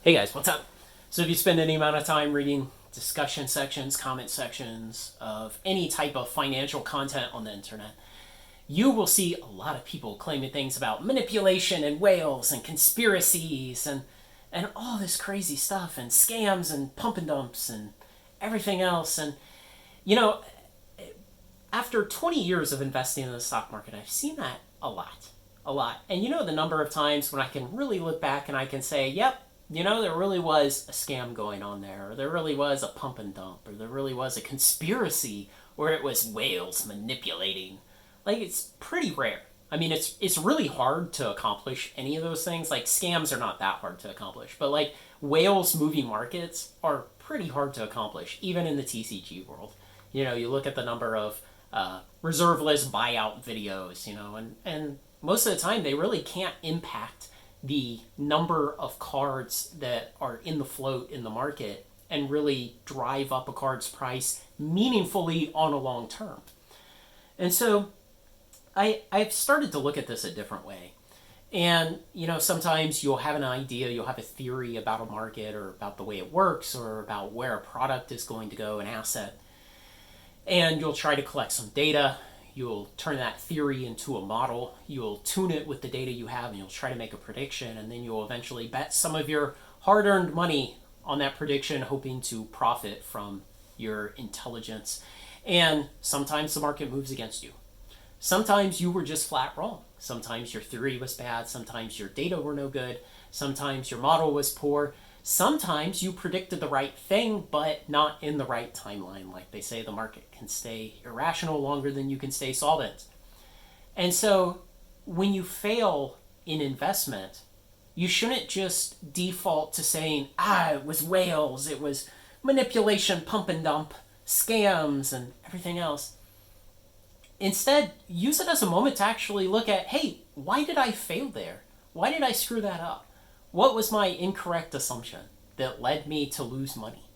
Hey guys, what's up? So if you spend any amount of time reading discussion sections, comment sections of any type of financial content on the internet, you will see a lot of people claiming things about manipulation and whales and conspiracies and all this crazy stuff and scams and pump and dumps and everything else. And you know, after 20 years of investing in the stock market, I've seen that a lot. A lot. And you know the number of times when I can really look back and I can say, yep, there really was a scam going on there, or there really was a pump and dump, or there really was a conspiracy where it was whales manipulating. Like, it's pretty rare. I mean, it's really hard to accomplish any of those things. Like, scams are not that hard to accomplish, but like whales moving markets are pretty hard to accomplish, even in the TCG world. You look at the number of reserve list buyout videos, and most of the time they really can't impact the number of cards that are in the float in the market and really drive up a card's price meaningfully on a long term. And so I've started to look at this a different way. And, sometimes you'll have an idea, you'll have a theory about a market or about the way it works or about where a product is going to go, an asset. And you'll try to collect some data. You'll turn that theory into a model. You'll tune it with the data you have and you'll try to make a prediction. And then you'll eventually bet some of your hard earned money on that prediction, hoping to profit from your intelligence. And sometimes the market moves against you. Sometimes you were just flat wrong. Sometimes your theory was bad. Sometimes your data were no good. Sometimes your model was poor. Sometimes you predicted the right thing, but not in the right timeline. Like they say, the market can stay irrational longer than you can stay solvent. And so when you fail in investment, you shouldn't just default to saying, it was whales, it was manipulation, pump and dump, scams, and everything else. Instead, use it as a moment to actually look at, hey, why did I fail there? Why did I screw that up? What was my incorrect assumption that led me to lose money?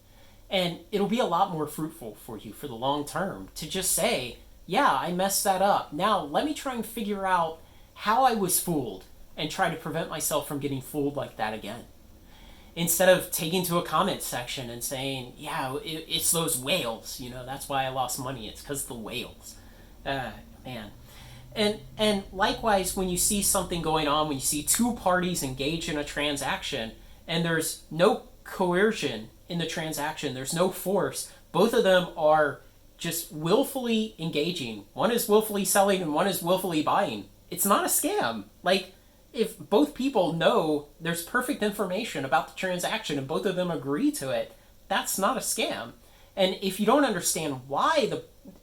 And it'll be a lot more fruitful for you for the long term to just say, yeah, I messed that up. Now let me try and figure out how I was fooled and try to prevent myself from getting fooled like that again. Instead of taking to a comment section and saying, yeah, it's those whales, that's why I lost money. It's because of the whales. Man. And likewise, when you see something going on, when you see two parties engage in a transaction and there's no coercion in the transaction, there's no force, both of them are just willfully engaging. One is willfully selling and one is willfully buying. It's not a scam. Like, if both people know there's perfect information about the transaction and both of them agree to it, that's not a scam. And if you don't understand why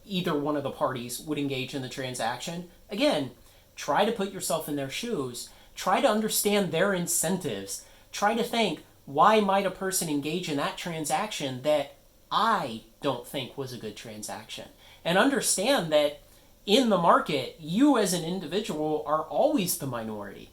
either one of the parties would engage in the transaction, again, try to put yourself in their shoes. Try to understand their incentives. Try to think, why might a person engage in that transaction that I don't think was a good transaction? And understand that in the market, you as an individual are always the minority.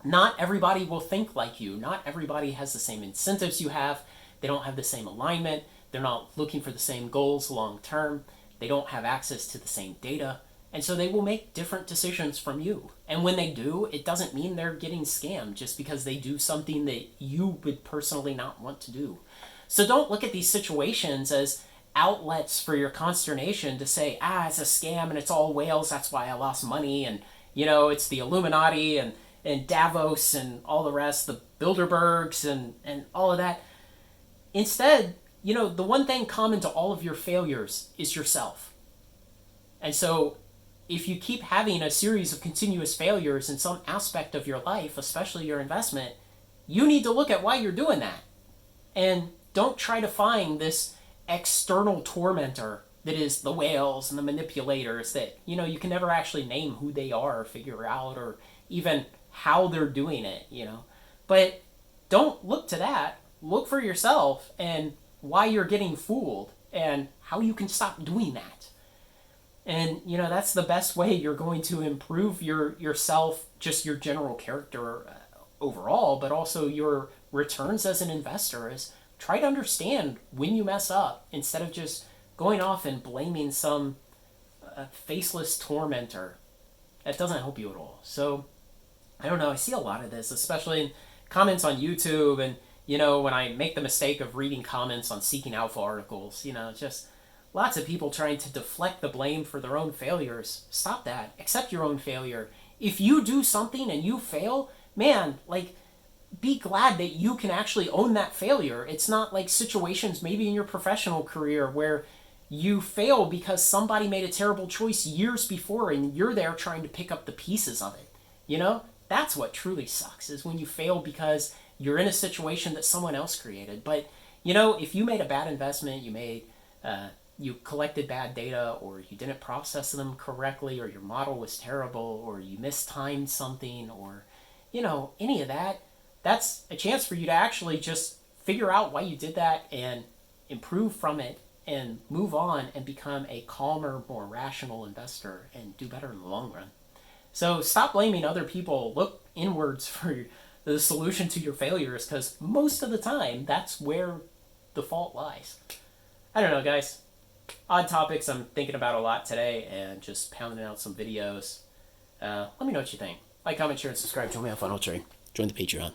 Not everybody will think like you. Not everybody has the same incentives you have. They don't have the same alignment. They're not looking for the same goals long term. They don't have access to the same data. And so they will make different decisions from you. And when they do, it doesn't mean they're getting scammed just because they do something that you would personally not want to do. So don't look at these situations as outlets for your consternation to say, it's a scam and it's all whales, that's why I lost money, and it's the Illuminati and Davos and all the rest, the Bilderbergs and all of that. Instead, the one thing common to all of your failures is yourself. And so if you keep having a series of continuous failures in some aspect of your life, especially your investment, you need to look at why you're doing that. And don't try to find this external tormentor that is the whales and the manipulators that, you can never actually name who they are or figure out or even how they're doing it, But don't look to that. Look for yourself and why you're getting fooled and how you can stop doing that. And that's the best way you're going to improve yourself, just your general character overall, but also your returns as an investor. Is try to understand when you mess up instead of just going off and blaming some faceless tormentor. That doesn't help you at all. So I don't know. I see a lot of this, especially in comments on YouTube and when I make the mistake of reading comments on Seeking Alpha articles, just lots of people trying to deflect the blame for their own failures. Stop that. Accept your own failure. If you do something and you fail, man, like, be glad that you can actually own that failure. It's not like situations maybe in your professional career where you fail because somebody made a terrible choice years before and you're there trying to pick up the pieces of it. That's what truly sucks, is when you fail because you're in a situation that someone else created. But if you made a bad investment, you collected bad data, or you didn't process them correctly, or your model was terrible, or you mistimed something, or any of that, that's a chance for you to actually just figure out why you did that and improve from it and move on and become a calmer, more rational investor and do better in the long run. So stop blaming other people. Look inwards for the solution to your failures, because most of the time that's where the fault lies. I don't know, guys. Odd topics I'm thinking about a lot today, and just pounding out some videos. Let me know what you think. Like, comment, share, and subscribe. Join me on Funnel Trade. Join the Patreon.